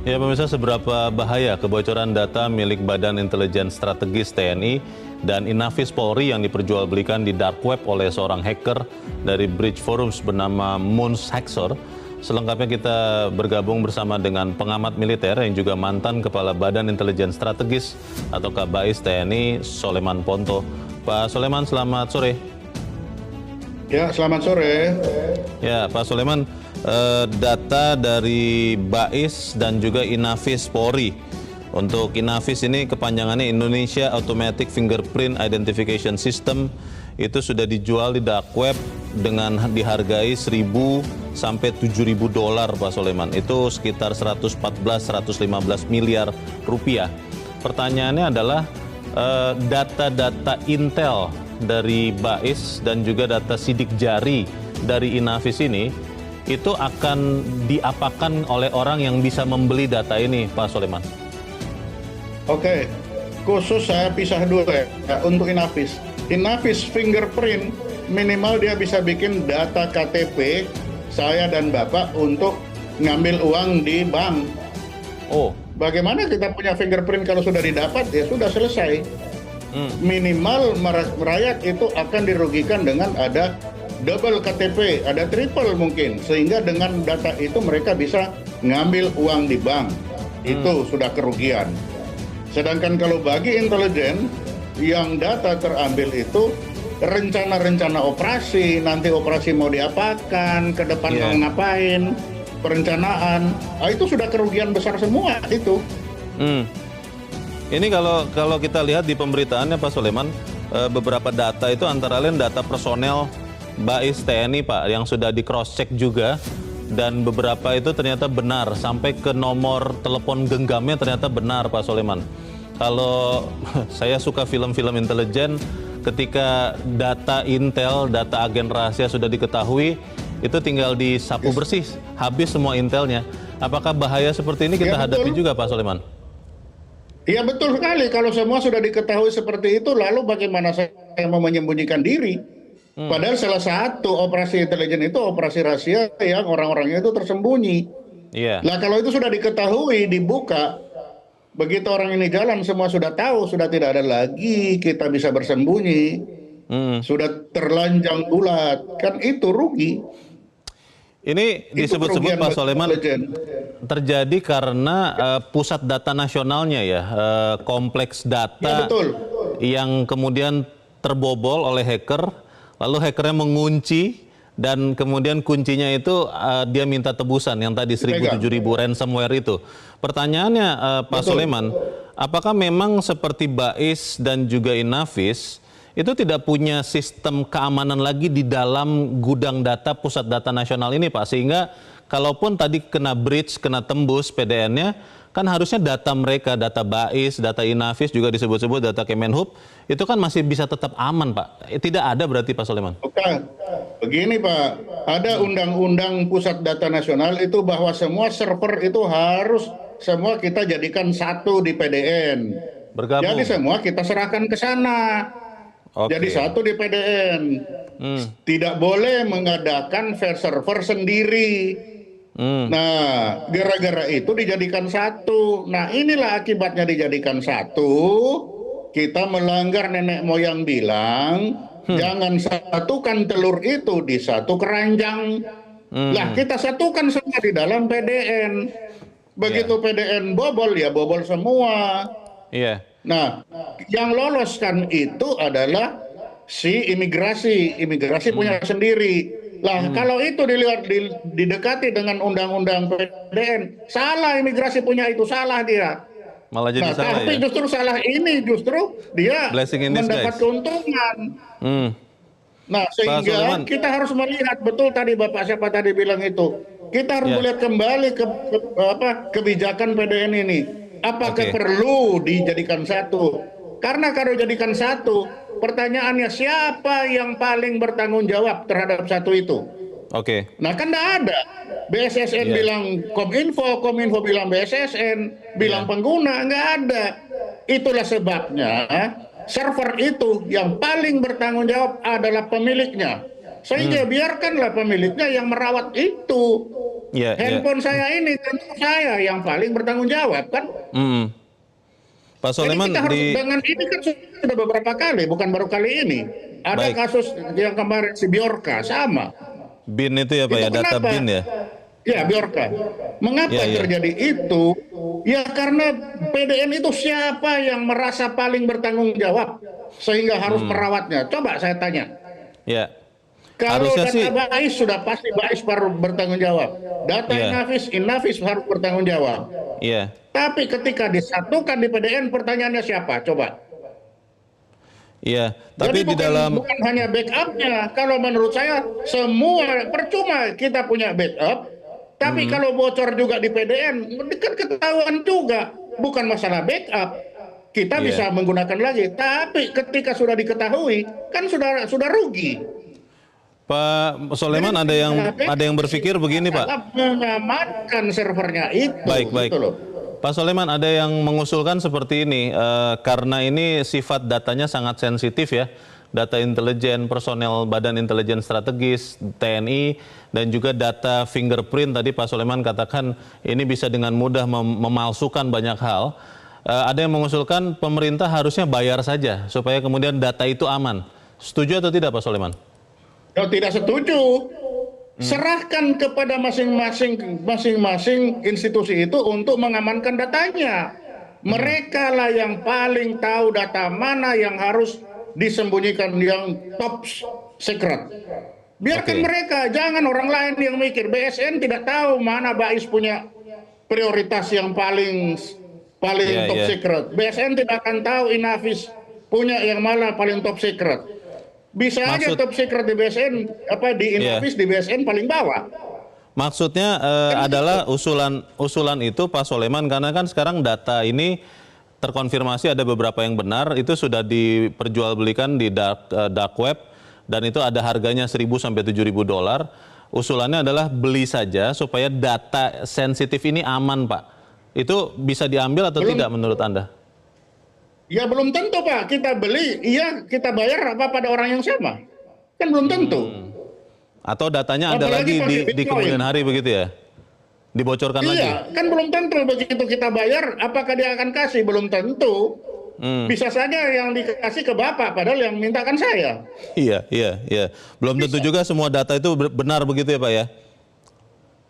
Ya pemirsa, seberapa bahaya kebocoran data milik Badan Intelijen Strategis TNI dan Inafis Polri yang diperjualbelikan di dark web oleh seorang hacker dari Bridge Forums bernama Moons Haxor. Selengkapnya kita bergabung bersama dengan pengamat militer yang juga mantan Kepala Badan Intelijen Strategis atau KBAIS TNI, Soleman Ponto. Pak Soleman, selamat sore. Ya, selamat sore. Ya, Pak Soleman, data dari BAIS dan juga Inafis Polri. Untuk Inafis ini kepanjangannya Indonesia Automatic Fingerprint Identification System, itu sudah dijual di dark web dengan dihargai 1.000 sampai 7.000 dolar, Pak Soleman. Itu sekitar 114-115 miliar rupiah. Pertanyaannya adalah data-data intel dari BAIS dan juga data sidik jari dari Inafis ini itu akan diapakan oleh orang yang bisa membeli data ini, Pak Soleman? Oke, khusus saya pisah dulu ya untuk Inafis. Inafis fingerprint minimal dia bisa bikin data KTP saya dan Bapak untuk ngambil uang di bank. Oh, Bagaimana kita punya fingerprint kalau sudah didapat? Ya sudah selesai. Minimal merayat itu akan dirugikan dengan ada double KTP, ada triple mungkin, sehingga dengan data itu mereka bisa ngambil uang di bank. Itu sudah kerugian. Sedangkan kalau bagi intelijen yang data terambil itu rencana-rencana operasi, nanti operasi mau diapakan, ke depan mau ngapain, perencanaan, itu sudah kerugian besar semua itu. Ini kalau kita lihat di pemberitaannya, Pak Soleman, beberapa data itu antara lain data personel BAIS TNI, Pak, yang sudah di cross check juga, dan beberapa itu ternyata benar sampai ke nomor telepon genggamnya ternyata benar, Pak Soleman. Kalau saya suka film-film intelijen, ketika data intel, data agen rahasia sudah diketahui, itu tinggal disapu bersih, habis semua intelnya. Apakah bahaya seperti ini kita hadapi juga, Pak Soleman? Iya betul sekali, kalau semua sudah diketahui seperti itu, lalu bagaimana saya mau menyembunyikan diri? Padahal salah satu operasi intelijen itu operasi rahasia yang orang-orangnya itu tersembunyi. Iya. Nah kalau itu sudah diketahui, dibuka, begitu orang ini jalan semua sudah tahu, sudah tidak ada lagi kita bisa bersembunyi, sudah terlanjang bulat, kan itu rugi. Ini disebut-sebut, Pak Soleman, terjadi karena pusat data nasionalnya ya, kompleks data Ya, betul. yang kemudian terbobol oleh hacker, lalu hackernya mengunci, dan kemudian kuncinya itu dia minta tebusan yang tadi 1.000-7.000 ransomware itu. Pertanyaannya, Pak Soleman, apakah memang seperti BAIS dan juga Inafis itu tidak punya sistem keamanan lagi di dalam gudang data pusat data nasional ini, Pak? Sehingga kalaupun tadi kena breach, kena tembus PDN-nya, kan harusnya data mereka, data BAIS, data Inafis, juga disebut-sebut data Kemenhub, itu kan masih bisa tetap aman, Pak. Tidak ada berarti, Pak Soleman? Oke, begini Pak, ada undang-undang pusat data nasional itu bahwa semua server itu harus semua kita jadikan satu di PDN. Bergabung. Jadi semua kita serahkan ke sana. Jadi satu di PDN. Tidak boleh mengadakan server sendiri. Nah, gara-gara itu dijadikan satu. Nah, inilah akibatnya dijadikan satu. Kita melanggar nenek moyang bilang, jangan satukan telur itu di satu keranjang. Lah, kita satukan semua di dalam PDN. Begitu PDN bobol, ya bobol semua. Iya. Nah, yang lolos kan itu adalah si imigrasi. Imigrasi punya sendiri. Lah, kalau itu dilihat didekati dengan undang-undang PDN, salah imigrasi punya itu, salah dia. Malah jadi salah tapi ya? justru salah ini, justru dia Blessing in mendapat disguise. keuntungan. Nah, Pak sehingga Soleman, kita harus melihat, betul tadi Bapak siapa tadi bilang itu, kita harus melihat kembali ke kebijakan PDN ini. Apakah perlu dijadikan satu? Karena kalau jadikan satu, pertanyaannya siapa yang paling bertanggung jawab terhadap satu itu? Nah kan tidak ada. BSSN bilang Kominfo, Kominfo bilang BSSN, bilang pengguna, nggak ada. Itulah sebabnya server itu yang paling bertanggung jawab adalah pemiliknya. Sehingga biarkanlah pemiliknya yang merawat itu. Ya, ya. Handphone saya ini tentu saya yang paling bertanggung jawab kan. Pak Jadi Soleman kita harus dengan ini kan sudah beberapa kali, bukan baru kali ini. Ada Baik. kasus yang kemarin si Biorka sama. BIN itu ya Pak Itu ya, data kenapa? BIN ya. Ya, Biorka. Mengapa Ya, ya. terjadi itu? Ya karena PDN itu siapa yang merasa paling bertanggung jawab sehingga harus merawatnya? Coba saya tanya. Ya. Kalau Harusnya data sih, BAIS sudah pasti BAIS harus bertanggung jawab. Data Ya. Inavis harus bertanggung jawab. ya. Tapi ketika disatukan di PDN, pertanyaannya siapa? Coba. Iya, Jadi tapi di dalam bukan hanya backupnya. Kalau menurut saya semua percuma kita punya backup, tapi kalau bocor juga di PDN, kan ketahuan juga. Bukan masalah backup, kita Iya. bisa menggunakan lagi. Tapi ketika sudah diketahui, kan sudah rugi. Pak Soleman ada yang berpikir begini Pak. Mengamankan servernya itu. Baik, baik. Gitu loh. Pak Soleman ada yang mengusulkan seperti ini, karena ini sifat datanya sangat sensitif ya, data intelijen, personel Badan Intelijen Strategis, TNI, dan juga data fingerprint tadi Pak Soleman katakan ini bisa dengan mudah memalsukan banyak hal. Ada yang mengusulkan pemerintah harusnya bayar saja supaya kemudian data itu aman. Setuju atau tidak Pak Soleman? Kalau tidak setuju, serahkan kepada masing-masing institusi itu untuk mengamankan datanya. Mereka lah yang paling tahu data mana yang harus disembunyikan, yang top secret. Biarkan Oke. mereka, jangan orang lain yang mikir. BSN tidak tahu mana BAIS punya prioritas yang paling Iya, top iya. secret. BSN tidak akan tahu Inavis punya yang mana paling top secret. Bisa aja top secret di BSN, di Inavis di BSN paling bawah. Maksudnya adalah usulan itu Pak Soleman, karena kan sekarang data ini terkonfirmasi ada beberapa yang benar, itu sudah diperjualbelikan di dark web dan itu ada harganya 1.000 sampai 7.000 dolar. Usulannya adalah beli saja supaya data sensitif ini aman Pak. Itu bisa diambil atau tidak menurut Anda? Ya belum tentu Pak, kita beli, iya kita bayar apa pada orang yang sama? Kan belum tentu. Atau datanya ada Apalagi lagi pakai di Bitcoin. kemudian hari begitu ya? Dibocorkan lagi? Iya, kan belum tentu begitu kita bayar, apakah dia akan kasih? Belum tentu. Bisa saja yang dikasih ke Bapak, padahal yang mintakan saya. Iya, iya, iya. Belum tentu juga semua data itu benar begitu ya Pak ya?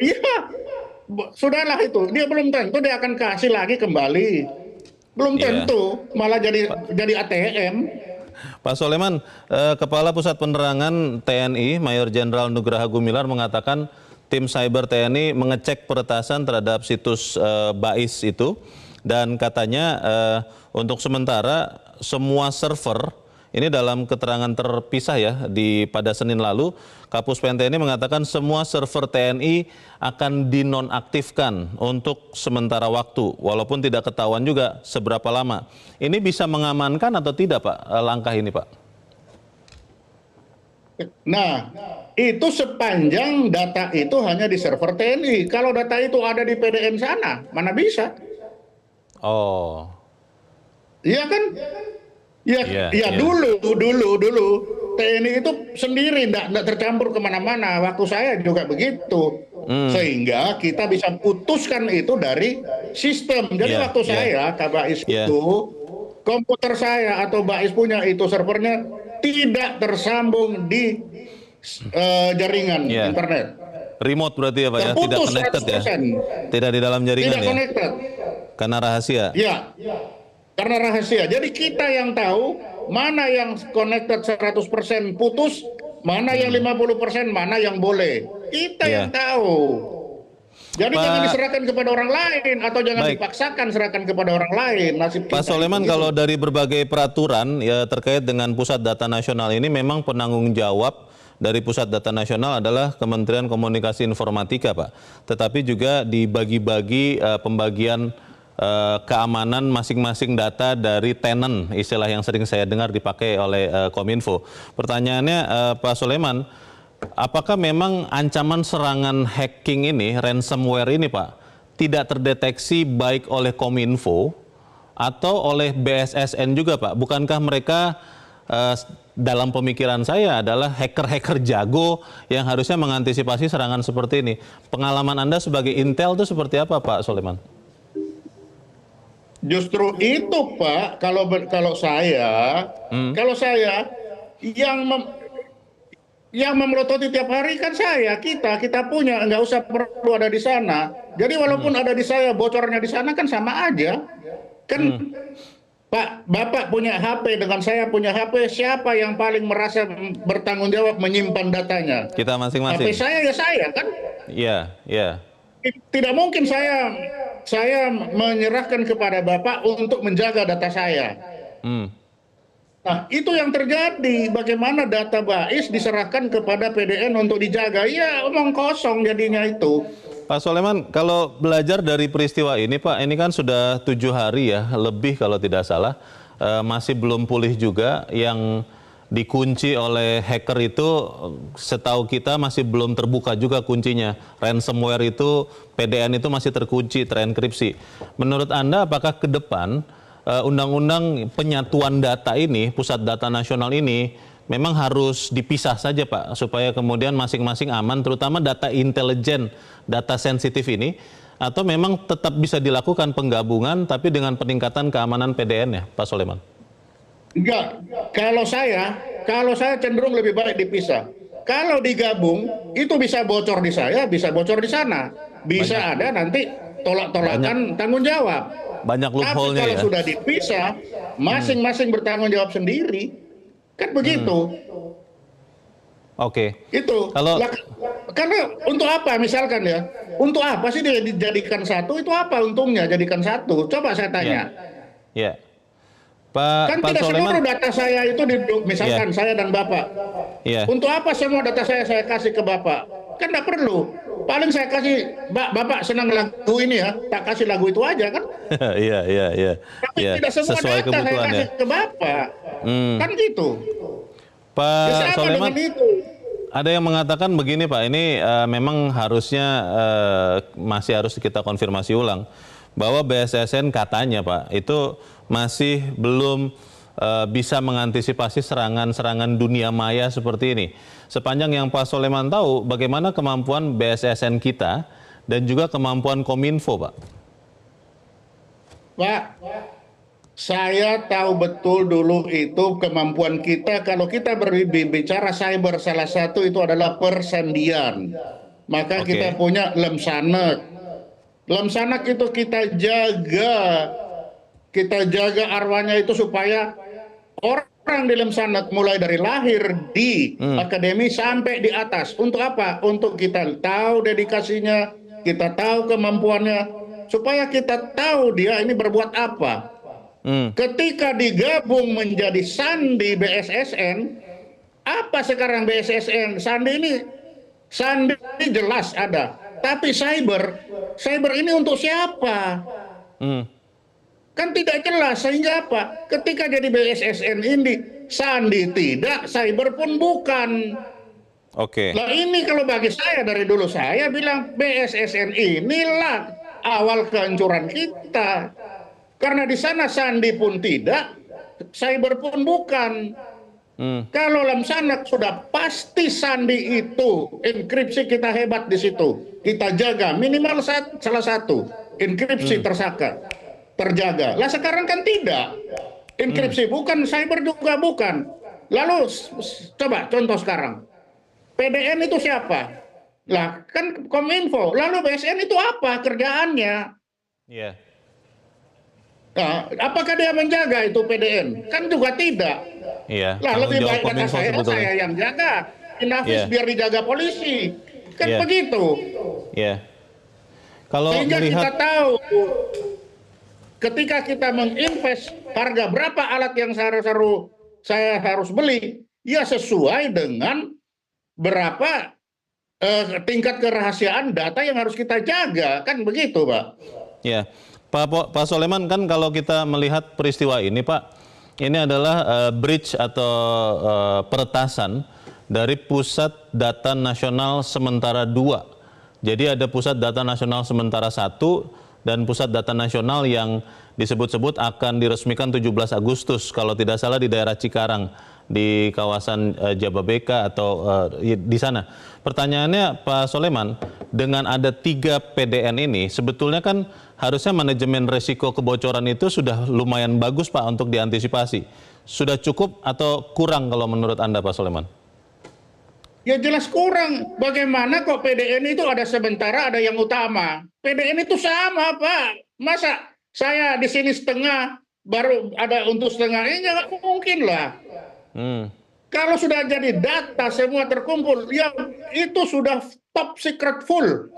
Iya, sudahlah itu. Dia belum tentu dia akan kasih lagi kembali. Belum Iya. tentu, malah jadi ATM. Pak Soleman, Kepala Pusat Penerangan TNI, Mayor Jenderal Nugraha Gumilar mengatakan tim cyber TNI mengecek peretasan terhadap situs BAIS itu dan katanya untuk sementara semua server ini dalam keterangan terpisah ya pada Senin lalu, Kapus Pen TNI mengatakan semua server TNI akan dinonaktifkan untuk sementara waktu, walaupun tidak ketahuan juga seberapa lama. Ini bisa mengamankan atau tidak Pak langkah ini Pak? Nah, itu sepanjang data itu hanya di server TNI. Kalau data itu ada di PDN sana, mana bisa? Oh, Iya kan? Ya, Iya, ya iya. dulu TNI itu sendiri, tidak tercampur kemana-mana. Waktu saya juga begitu, sehingga kita bisa putuskan itu dari sistem. Jadi Iya, waktu iya. saya KBAIS Iya. itu komputer saya atau BAIS punya itu servernya tidak tersambung di jaringan Iya. internet. remote berarti ya Pak ya, tidak Terputus connected ya, 100%. tidak di dalam jaringan Tidak ya, connected. karena rahasia. Ya, karena rahasia. Jadi kita yang tahu mana yang connected 100% putus, mana yang 50%, mana yang boleh. Kita Iya. yang tahu. Jadi Pak- jangan diserahkan kepada orang lain atau jangan Baik. dipaksakan serahkan kepada orang lain. Nasib Pak kita Soleman, begitu. kalau dari berbagai peraturan ya terkait dengan Pusat Data Nasional ini memang penanggung jawab dari Pusat Data Nasional adalah Kementerian Komunikasi Informatika Pak. Tetapi juga dibagi-bagi pembagian keamanan masing-masing data dari tenant, istilah yang sering saya dengar dipakai oleh Kominfo. Pertanyaannya Pak Soleman, apakah memang ancaman serangan hacking ini, ransomware ini Pak, tidak terdeteksi baik oleh Kominfo atau oleh BSSN juga Pak? Bukankah mereka dalam pemikiran saya adalah hacker-hacker jago yang harusnya mengantisipasi serangan seperti ini. Pengalaman Anda sebagai Intel itu seperti apa, Pak Soleman? Justru itu, Pak, kalau saya yang memelototi tiap hari kan kita punya, nggak usah perlu ada di sana. Jadi walaupun ada di saya, bocornya di sana kan sama aja. Kan Pak, Bapak punya HP dengan saya punya HP, siapa yang paling merasa bertanggung jawab menyimpan datanya? Kita masing-masing. HP saya ya saya kan. Iya, iya. Tidak mungkin saya menyerahkan kepada Bapak untuk menjaga data saya. Nah, itu yang terjadi. Bagaimana data BAIS diserahkan kepada PDN untuk dijaga? Ya, omong kosong jadinya itu. Pak Soleman, kalau belajar dari peristiwa ini, Pak, ini kan sudah 7 hari ya, lebih kalau tidak salah, masih belum pulih juga. Yang dikunci oleh hacker itu, setahu kita masih belum terbuka juga kuncinya. Ransomware itu, PDN itu masih terkunci, terenkripsi. Menurut Anda, apakah ke depan undang-undang penyatuan data ini, pusat data nasional ini, memang harus dipisah saja, Pak, supaya kemudian masing-masing aman, terutama data intelijen, data sensitif ini, atau memang tetap bisa dilakukan penggabungan, tapi dengan peningkatan keamanan PDN ya, Pak Soleman? Enggak, kalau saya cenderung lebih baik dipisah. Kalau digabung, itu bisa bocor di saya, bisa bocor di sana. Bisa ada nanti tolak-tolakan tanggung jawab. Banyak loophole-nya ya. Tapi kalau sudah dipisah, masing-masing bertanggung jawab sendiri, kan begitu. Oke. Itu. Karena untuk apa misalkan ya? Untuk apa sih dia dijadikan satu? Itu apa untungnya jadikan satu? Coba saya tanya. Ya. Pak Tidak Soleman, seluruh data saya itu misalkan saya dan Bapak. Untuk apa semua data saya kasih ke Bapak? Kan tidak perlu. Paling saya kasih, Bapak senang lagu ini ya, tak kasih lagu itu aja kan? Iya. Tapi tidak semua sesuai data kebutuhan saya kasih ke Bapak. Kan gitu. Pak Soleman, itu? ada yang mengatakan begini, Pak, ini memang harusnya masih harus kita konfirmasi ulang, bahwa BSSN katanya, Pak, itu masih belum bisa mengantisipasi serangan-serangan dunia maya seperti ini. Sepanjang yang Pak Soleman tahu, bagaimana kemampuan BSSN kita dan juga kemampuan Kominfo, Pak? Pak, saya tahu betul dulu itu kemampuan kita. Kalau kita berbicara cyber, salah satu itu adalah persendian. Maka kita punya Lemsanak. Lemsanak itu kita jaga arwahnya itu supaya orang di Lemsanak mulai dari lahir di akademi sampai di atas. Untuk apa? Untuk kita tahu dedikasinya, kita tahu kemampuannya, supaya kita tahu dia ini berbuat apa. Ketika digabung menjadi Sandi BSSN, apa sekarang BSSN? Sandi jelas ada. Tapi cyber ini untuk siapa? Kan tidak jelas, sehingga apa? Ketika jadi BSSN ini, Sandi tidak, cyber pun bukan. Nah ini kalau bagi saya, dari dulu saya bilang BSSN inilah awal kehancuran kita. Karena di sana Sandi pun tidak, cyber pun bukan. Kalau Lemsanak sudah pasti Sandi itu, enkripsi kita hebat di situ. Kita jaga, minimal salah satu, enkripsi terjaga. Lah sekarang kan tidak. Enkripsi bukan, cyber juga bukan. Lalu coba contoh sekarang. PDN itu siapa? Lah kan Kominfo. Lalu BSN itu apa kerjaannya? Nah, apakah dia menjaga itu PDN? Kan juga tidak. Lah lebih baik data saya yang jaga. Inavis biar dijaga polisi. Kan begitu. Sehingga kita tahu ketika kita menginvest harga berapa alat yang saya harus beli, ya sesuai dengan berapa tingkat kerahasiaan data yang harus kita jaga, kan begitu, Pak? Ya, Pak Soleman, kan kalau kita melihat peristiwa ini, Pak, ini adalah breach atau peretasan dari Pusat Data Nasional Sementara 2. Jadi ada Pusat Data Nasional Sementara 1, dan Pusat Data Nasional yang disebut-sebut akan diresmikan 17 Agustus kalau tidak salah di daerah Cikarang di kawasan Jababeka atau di sana. Pertanyaannya Pak Soleman, dengan ada 3 PDN ini sebetulnya kan harusnya manajemen resiko kebocoran itu sudah lumayan bagus Pak untuk diantisipasi. Sudah cukup atau kurang kalau menurut Anda Pak Soleman? Ya jelas kurang. Bagaimana kok PDN itu ada sementara, ada yang utama. PDN itu sama, Pak. Masa saya di sini setengah, baru ada untuk setengah ini? Nggak mungkin lah. Kalau sudah jadi data semua terkumpul, ya itu sudah top secret full.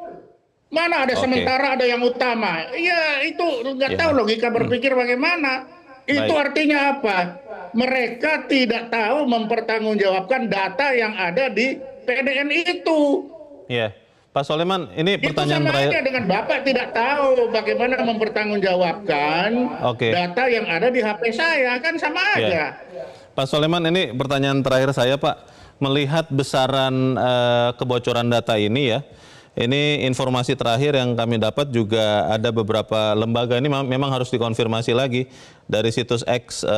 Mana ada sementara, ada yang utama. Ya itu nggak tahu logika berpikir bagaimana. Itu artinya apa? Mereka tidak tahu mempertanggungjawabkan data yang ada di PDN itu. Iya, Pak Soleman, ini pertanyaan terakhir. Itu sama aja dengan Bapak tidak tahu bagaimana mempertanggungjawabkan data yang ada di HP saya, kan sama aja. Pak Soleman, ini pertanyaan terakhir saya Pak. Melihat besaran kebocoran data ini ya, ini informasi terakhir yang kami dapat juga ada beberapa lembaga ini memang harus dikonfirmasi lagi. Dari situs X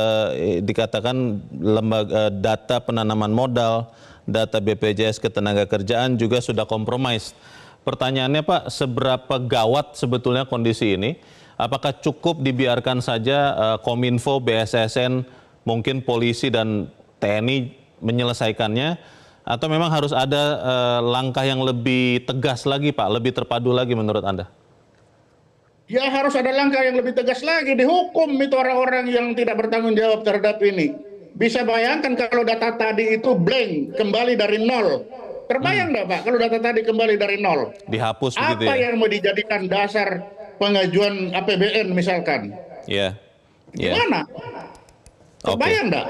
dikatakan lembaga data penanaman modal, data BPJS Ketenagakerjaan juga sudah kompromis. Pertanyaannya Pak, seberapa gawat sebetulnya kondisi ini? Apakah cukup dibiarkan saja Kominfo, BSSN, mungkin polisi dan TNI menyelesaikannya? Atau memang harus ada langkah yang lebih tegas lagi Pak, lebih terpadu lagi menurut Anda? Ya harus ada langkah yang lebih tegas lagi, dihukum itu orang-orang yang tidak bertanggung jawab terhadap ini. Bisa bayangkan kalau data tadi itu blank, kembali dari nol. Terbayang enggak Pak kalau data tadi kembali dari nol? Dihapus begitu ya? Apa yang mau dijadikan dasar pengajuan APBN misalkan? Iya. Gimana? Terbayang enggak?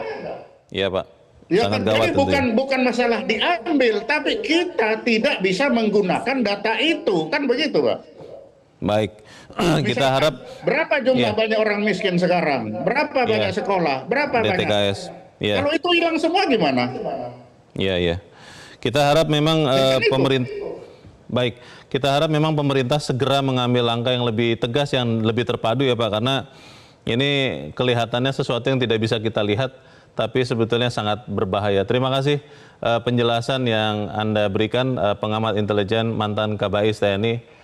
Iya Pak. Ya Sangat kan, gawat jadi bukan masalah diambil, tapi kita tidak bisa menggunakan data itu, kan begitu Pak? Baik, kita harap berapa jumlah banyak orang miskin sekarang, berapa banyak sekolah, berapa DTKS. banyak. Kalau itu hilang semua gimana? Iya. Kita harap memang pemerintah, baik, kita harap memang pemerintah segera mengambil langkah yang lebih tegas, yang lebih terpadu ya Pak, karena ini kelihatannya sesuatu yang tidak bisa kita lihat, tapi sebetulnya sangat berbahaya. Terima kasih penjelasan yang Anda berikan, pengamat intelijen mantan Kabais TNI